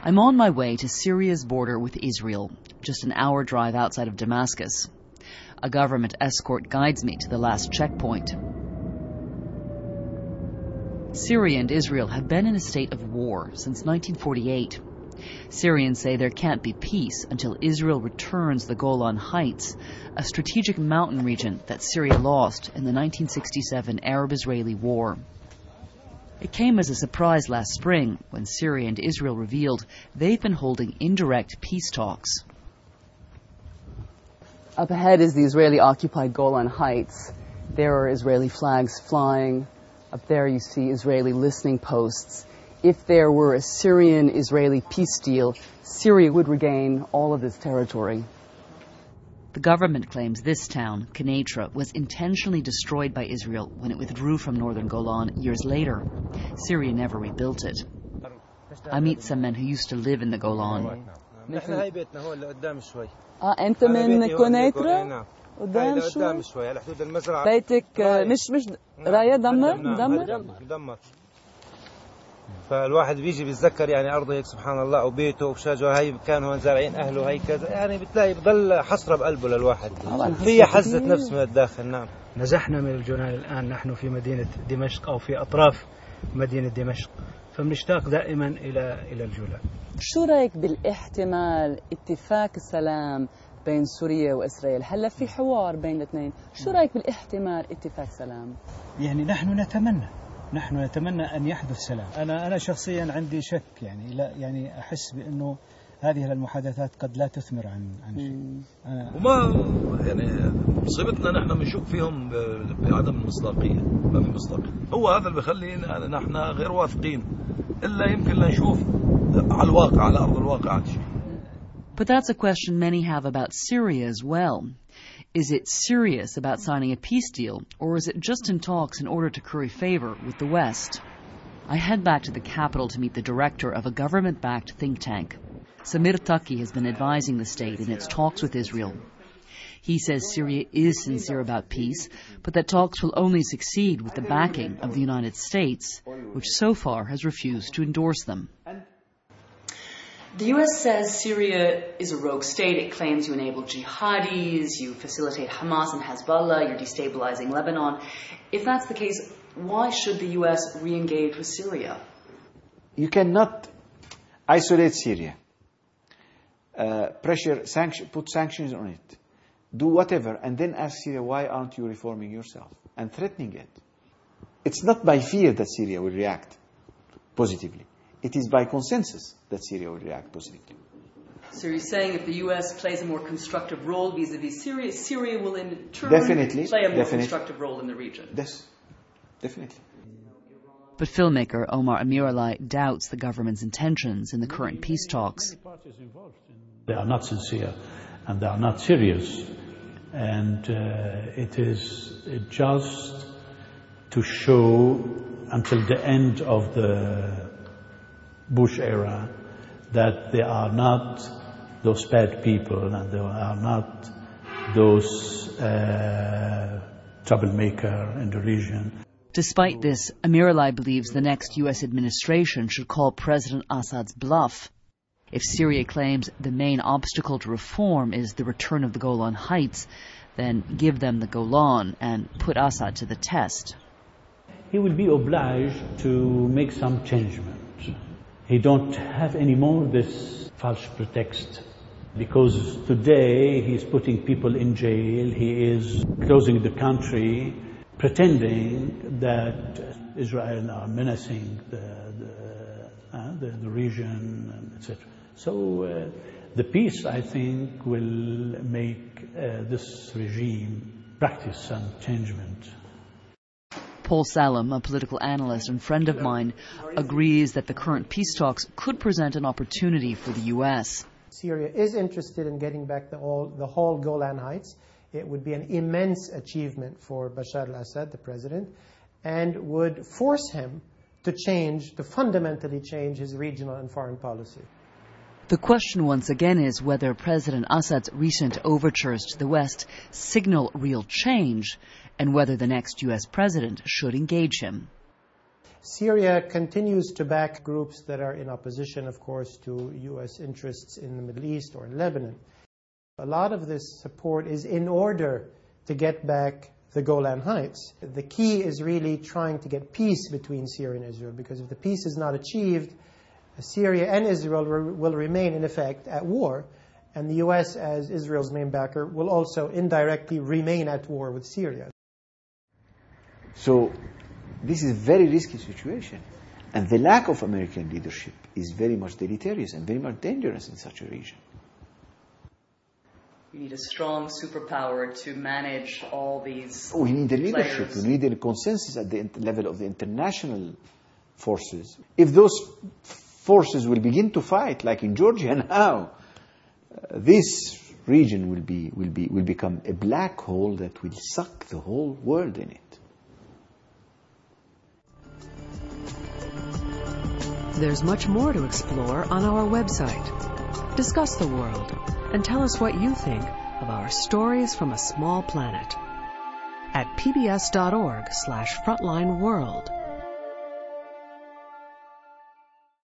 I'm on my way to Syria's border with Israel, just an hour drive outside of Damascus. A government escort guides me to the last checkpoint. Syria and Israel have been in a state of war since 1948. Syrians say there can't be peace until Israel returns the Golan Heights, a strategic mountain region that Syria lost in the 1967 Arab-Israeli War. It came as a surprise last spring when Syria and Israel revealed they've been holding indirect peace talks. Up ahead is the Israeli-occupied Golan Heights. There are Israeli flags flying. Up there you see Israeli listening posts. If there were a Syrian-Israeli peace deal, Syria would regain all of this territory. The government claims this town, Quneitra, was intentionally destroyed by Israel when it withdrew from northern Golan years later. Syria never rebuilt it. I meet some men who used to live in the Golan. أنت من كونيترا؟ قدام شوي بيتك مش راية دمر فالواحد بيجي بيتذكر يعني أرضه هيك سبحان الله وبيته وشجره هي كانوا هون زارعين أهله هي كذا يعني بتلاقي بضل حسرة بقلبه للواحد في حزة نفس من الداخل. نعم نزحنا من الجولان الآن نحن في مدينة دمشق أو في أطراف مدينة دمشق فبنشتاق دائما إلى الجولان. شو رأيك بالاحتمال اتفاق سلام بين سوريا وإسرائيل؟ هلا في حوار بين الاثنين، شو رأيك بالاحتمال اتفاق سلام؟ يعني نحن نتمنى أن يحدث سلام. أنا شخصيا عندي شك يعني أحس بأنه هذه المحادثات قد لا تثمر عن شيء. وما يعني مصيبتنا نحن بنشك فيهم بعدم المصداقية، ما في مصداقية. هو هذا اللي بخلينا نحن غير واثقين إلا يمكن لنشوف على الواقع على أرض الواقع هذا الشيء. But that's a question many have about Syria as well. Is it serious about signing a peace deal, or is it just in talks in order to curry favor with the West? I head back to the capital to meet the director of a government-backed think tank. Samir Taki has been advising the state in its talks with Israel. He says Syria is sincere about peace, but that talks will only succeed with the backing of the United States, which so far has refused to endorse them. The U.S. says Syria is a rogue state. It claims you enable jihadis, you facilitate Hamas and Hezbollah, you're destabilizing Lebanon. If that's the case, why should the U.S. re-engage with Syria? You cannot isolate Syria. Put sanctions on it. Do whatever, and then ask Syria, why aren't you reforming yourself? And threatening it. It's not by fear that Syria will react positively. It is by consensus that Syria will react positively. So you're saying if the U.S. plays a more constructive role vis-a-vis Syria, Syria will in turn play a more constructive role in the region? Yes, definitely. But filmmaker Omar Amiralai doubts the government's intentions in the current peace talks. They are not sincere and they are not serious. And it is just to show until the end of the Bush era that they are not those bad people and they are not those troublemaker in the region. Despite this, Amiralai believes the next U.S. administration should call President Assad's bluff. If Syria claims the main obstacle to reform is the return of the Golan Heights, then give them the Golan and put Assad to the test. He will be obliged to make some changement. He don't have anymore this false pretext, because today he's putting people in jail, he is closing the country, pretending that Israel are menacing the region, etc. So the peace, I think, will make this regime practice some changement. Paul Salem, a political analyst and friend of mine, agrees that the current peace talks could present an opportunity for the U.S. Syria is interested in getting back the whole Golan Heights. It would be an immense achievement for Bashar al-Assad, the president, and would force him to fundamentally change his regional and foreign policy. The question once again is whether President Assad's recent overtures to the West signal real change and whether the next U.S. president should engage him. Syria continues to back groups that are in opposition, of course, to U.S. interests in the Middle East or in Lebanon. A lot of this support is in order to get back the Golan Heights. The key is really trying to get peace between Syria and Israel, because if the peace is not achieved, Syria and Israel will remain, in effect, at war, and the U.S., as Israel's main backer, will also indirectly remain at war with Syria. So this is a very risky situation, and the lack of American leadership is very much deleterious and very much dangerous in such a region. You need a strong superpower to manage all these We need a leadership. players. We need a consensus at the level of the international forces. If those forces will begin to fight, like in Georgia now, this region will become a black hole that will suck the whole world in it. There's much more to explore on our website. Discuss the world and tell us what you think of our stories from a small planet at pbs.org/frontlineworld.